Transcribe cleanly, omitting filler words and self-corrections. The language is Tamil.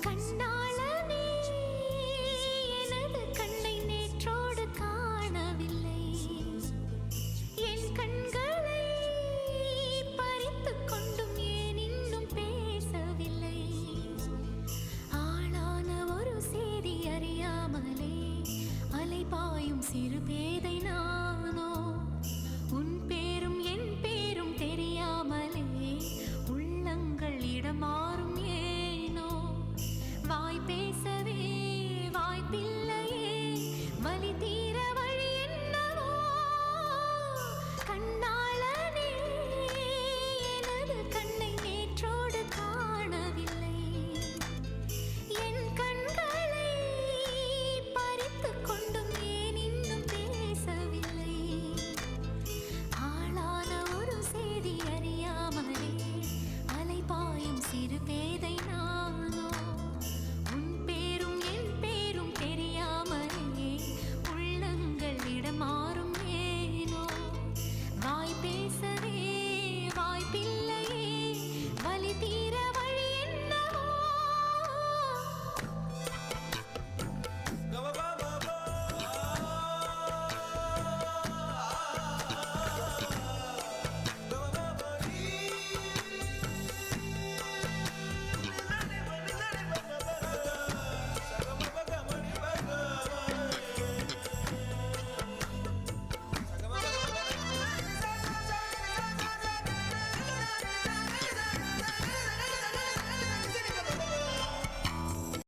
கண்ணாளனே எனது கண்ணை நேற்றோடு காணவில்லை, என் கண்களை பறித்துக் கொண்டும் ஏன் இன்னும் பேசவில்லை? ஆளான ஒரு செய்தி அறியாமலே அலைபாயும் சிறு பேதை நானோ, உன் பேரும் என் பேரும் தெரியாமலே உள்ளங்கள் இடமாறும் ஏனோ? வாய் பேசவே வாய்ப்பில்லை.